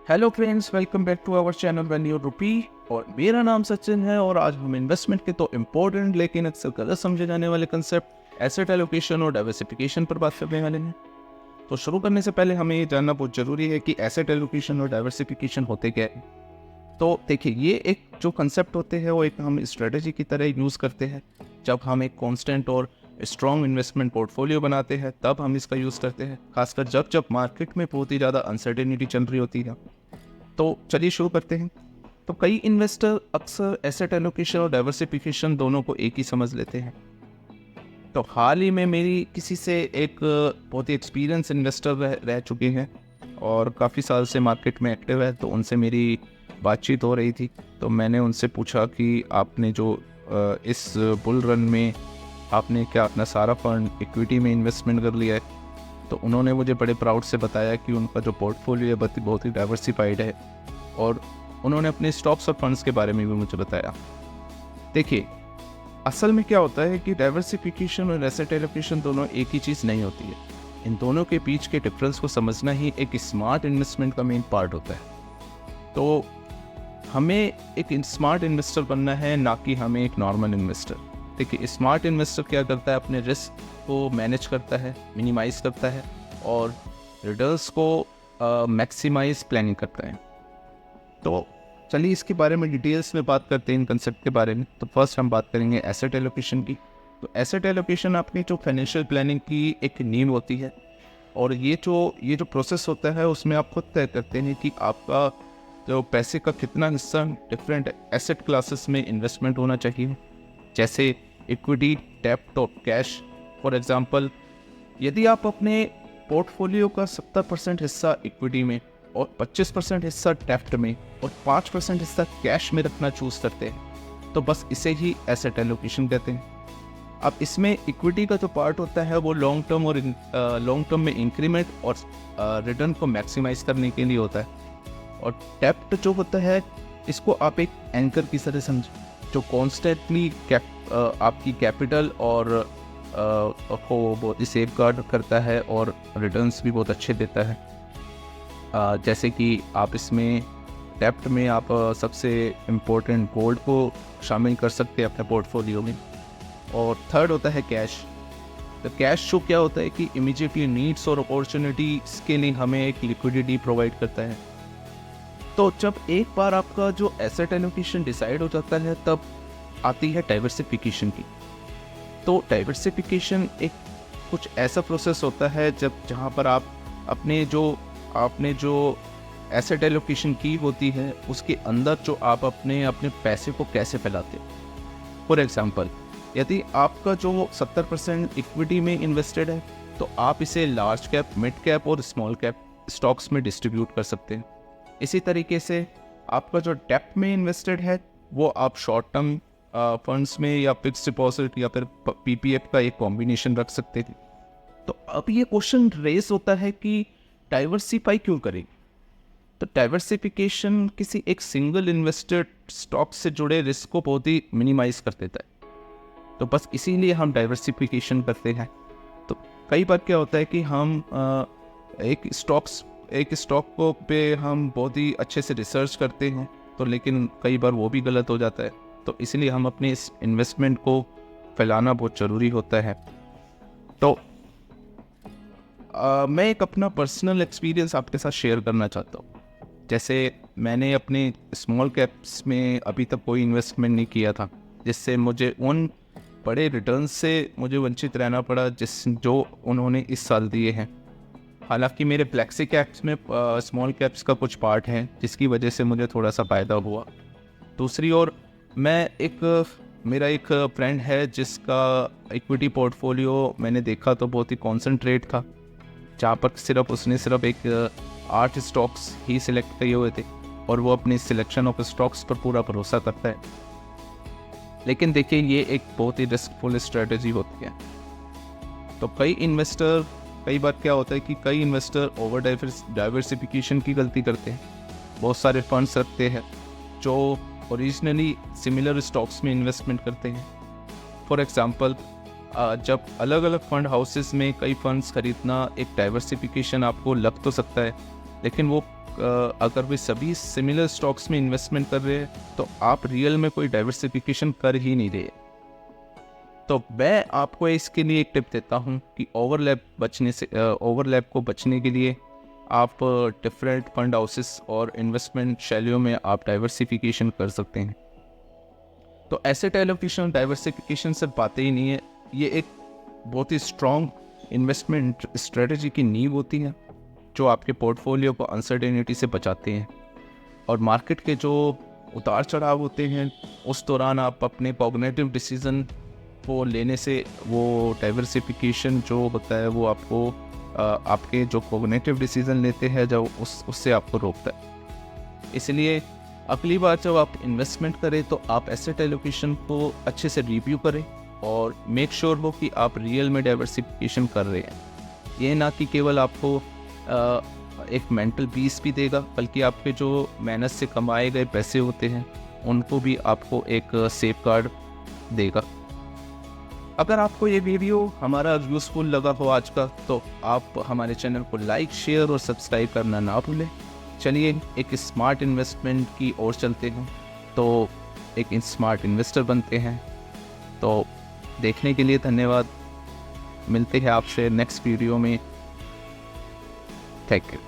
Hello friends, welcome back to our channel value rupee. और मेरा नाम सचिन है और आज हम इन्वेस्टमेंट के तो इम्पोर्टेंट लेकिन अक्सर गलत समझे जाने वाले कंसेप्ट एसेट एलोकेशन और डाइवर्सिफिकेशन पर बात करने वाले हैं। तो शुरू करने से पहले हमें ये जानना बहुत ज़रूरी है कि एसेट एलोकेशन और डाइवर्सिफिकेशन होते क्या है। तो देखिए, ये एक जो कंसेप्ट होते हैं वो एक हम स्ट्रेटजी की तरह यूज़ करते हैं। जब हम एक कॉन्स्टेंट और स्ट्रॉन्ग इन्वेस्टमेंट पोर्टफोलियो बनाते हैं तब हम इसका यूज़ करते हैं, खासकर जब जब मार्केट में बहुत ही ज़्यादा अनसर्टेनिटी चल रही होती है। तो चलिए शुरू करते हैं। तो कई इन्वेस्टर अक्सर एसेट एलोकेशन और डाइवर्सिफिकेशन दोनों को एक ही समझ लेते हैं। तो हाल ही में मेरी किसी से एक बहुत ही एक्सपीरियंस इन्वेस्टर रह चुके हैं और काफ़ी साल से मार्केट में एक्टिव है, तो उनसे मेरी बातचीत हो रही थी। तो मैंने उनसे पूछा कि आपने जो इस बुल रन में आपने क्या अपना सारा फंड इक्विटी में इन्वेस्टमेंट कर लिया है। तो उन्होंने मुझे बड़े प्राउड से बताया कि उनका जो पोर्टफोलियो है बहुत ही डाइवर्सिफाइड है और उन्होंने अपने स्टॉक्स और फंड्स के बारे में भी मुझे बताया। देखिए, असल में क्या होता है कि डाइवर्सिफिकेशन और एसेट एलोकेशन दोनों एक ही चीज़ नहीं होती है। इन दोनों के बीच के डिफरेंस को समझना ही एक स्मार्ट इन्वेस्टमेंट का मेन पार्ट होता है। तो हमें एक स्मार्ट इन्वेस्टर बनना है, ना कि हमें एक नॉर्मल इन्वेस्टर। देखिए, स्मार्ट इन्वेस्टर क्या करता है, अपने रिस्क को मैनेज करता है, मिनिमाइज करता है और रिटर्न्स को मैक्सिमाइज प्लानिंग करता है। तो चलिए इसके बारे में डिटेल्स में बात करते हैं, इन कंसेप्ट के बारे में। तो फर्स्ट हम बात करेंगे एसेट एलोकेशन की। तो एसेट एलोकेशन आपकी जो फाइनेंशियल प्लानिंग की एक नींव होती है और ये जो प्रोसेस होता है उसमें आप खुद तय करते हैं कि आपका जो पैसे का कितना हिस्सा डिफरेंट एसेट क्लासेस में इन्वेस्टमेंट होना चाहिए, जैसे इक्विटी, डेब्ट और कैश। फॉर एग्जांपल, यदि आप अपने पोर्टफोलियो का 70% हिस्सा इक्विटी में और 25% हिस्सा डेब्ट में और 5% हिस्सा कैश में रखना चूज़ करते हैं, तो बस इसे ही एसेट एलोकेशन कहते हैं। अब इसमें इक्विटी का जो पार्ट होता है वो लॉन्ग टर्म में इंक्रीमेंट और रिटर्न को मैक्सिमाइज करने के लिए होता है। और डेब्ट जो होता है, इसको आप एक एंकर की तरह समझें, जो कॉन्स्टेंटली आपकी कैपिटल और को बहुत ही सेफ गार्ड करता है और रिटर्न्स भी बहुत अच्छे देता है। जैसे कि आप इसमें डेब्ट में आप सबसे इम्पोर्टेंट गोल्ड को शामिल कर सकते हैं अपने पोर्टफोलियो में। और थर्ड होता है कैश। तो कैश जो क्या होता है कि इमीडिएटली नीड्स और अपॉर्चुनिटीज़ के लिए हमें एक लिक्विडिटी प्रोवाइड करता है। तो जब एक बार आपका जो एसेट एलोकेशन डिसाइड हो जाता है तब आती है डाइवर्सिफिकेशन की। तो डाइवर्सिफिकेशन एक कुछ ऐसा प्रोसेस होता है जहाँ पर आप आपने जो एसेट एलोकेशन की होती है उसके अंदर जो आप अपने पैसे को कैसे फैलाते हैं। फॉर एग्जांपल, यदि आपका जो 70% इक्विटी में इन्वेस्टेड है तो आप इसे लार्ज कैप, मिड कैप और स्मॉल कैप स्टॉक्स में डिस्ट्रीब्यूट कर सकते हैं। इसी तरीके से आपका जो डेब्ट में इन्वेस्टेड है वो आप शॉर्ट टर्म फंड्स में या फिक्स डिपॉजिट या फिर पीपीएफ का एक कॉम्बिनेशन रख सकते थे। तो अब ये क्वेश्चन रेस होता है कि डाइवर्सिफाई क्यों करें। तो डाइवर्सिफिकेशन किसी एक सिंगल इन्वेस्टेड स्टॉक से जुड़े रिस्क को बहुत ही मिनिमाइज कर देता है। तो बस इसीलिए हम डाइवर्सिफिकेशन करते हैं। तो कई बार क्या होता है कि हम एक स्टॉक को पे हम बहुत ही अच्छे से रिसर्च करते हैं, तो लेकिन कई बार वो भी गलत हो जाता है। तो इसलिए हम अपने इस इन्वेस्टमेंट को फैलाना बहुत ज़रूरी होता है। तो मैं एक अपना पर्सनल एक्सपीरियंस आपके साथ शेयर करना चाहता हूँ। जैसे मैंने अपने स्मॉल कैप्स में अभी तक कोई इन्वेस्टमेंट नहीं किया था, जिससे मुझे उन बड़े रिटर्न्स से मुझे वंचित रहना पड़ा जो उन्होंने इस साल दिए हैं। हालांकि मेरे फ्लेक्सी कैप्स में स्मॉल कैप्स का कुछ पार्ट है जिसकी वजह से मुझे थोड़ा सा फ़ायदा हुआ। दूसरी ओर मेरा एक फ्रेंड है जिसका इक्विटी पोर्टफोलियो मैंने देखा तो बहुत ही कॉन्सेंट्रेट था, जहाँ पर उसने सिर्फ एक 8 स्टॉक्स ही सिलेक्ट किए हुए थे और वो अपनी सिलेक्शन ऑफ स्टॉक्स पर पूरा भरोसा करता है। लेकिन देखिए, ये एक बहुत ही रिस्कफुल स्ट्रेटजी होती है। तो कई बार क्या होता है कि कई इन्वेस्टर ओवर डाइवर्सिफिकेशन की गलती करते हैं। बहुत सारे फंड्स रखते हैं जो ओरिजिनली सिमिलर स्टॉक्स में इन्वेस्टमेंट करते हैं। फॉर एग्जांपल, जब अलग अलग फंड हाउसेस में कई फंड्स खरीदना एक डाइवर्सिफिकेशन आपको लग तो सकता है, लेकिन वो अगर वे सभी सिमिलर स्टॉक्स में इन्वेस्टमेंट कर रहे हैं तो आप रियल में कोई डाइवर्सिफिकेशन कर ही नहीं रहे। तो मैं आपको इसके लिए एक टिप देता हूँ कि ओवरलैप को बचने के लिए आप डिफरेंट फंड हाउसेस और इन्वेस्टमेंट शैलियों में आप डाइवर्सिफिकेशन कर सकते हैं। तो एसेट एलोकेशन डाइवर्सिफिकेशन से बातें ही नहीं है, ये एक बहुत ही स्ट्रॉन्ग इन्वेस्टमेंट स्ट्रेटजी की नींव होती है जो आपके पोर्टफोलियो को अनसर्टेनिटी से बचाते हैं। और मार्केट के जो उतार चढ़ाव होते हैं उस दौरान आप अपने कॉग्निटिव डिसीजन को लेने से वो डाइवर्सिफिकेशन जो होता है वो आपको आपके जो कॉग्निटिव डिसीजन लेते हैं जब उससे आपको रोकता है। इसलिए अगली बार जब आप इन्वेस्टमेंट करें तो आप एसेट एलोकेशन को अच्छे से रिव्यू करें और मेक श्योर हो कि आप रियल में डाइवर्सिफिकेशन कर रहे हैं। ये ना कि केवल आपको एक मेंटल पीस भी देगा, बल्कि आपके जो मेहनत से कमाए गए पैसे होते हैं उनको भी आपको एक सेफ गार्ड देगा। अगर आपको ये वीडियो हमारा यूज़फुल लगा हो आज का, तो आप हमारे चैनल को लाइक, शेयर और सब्सक्राइब करना ना भूलें। चलिए एक स्मार्ट इन्वेस्टमेंट की ओर चलते हैं, तो एक स्मार्ट इन्वेस्टर बनते हैं। तो देखने के लिए धन्यवाद। मिलते हैं आपसे नेक्स्ट वीडियो में। Thank you.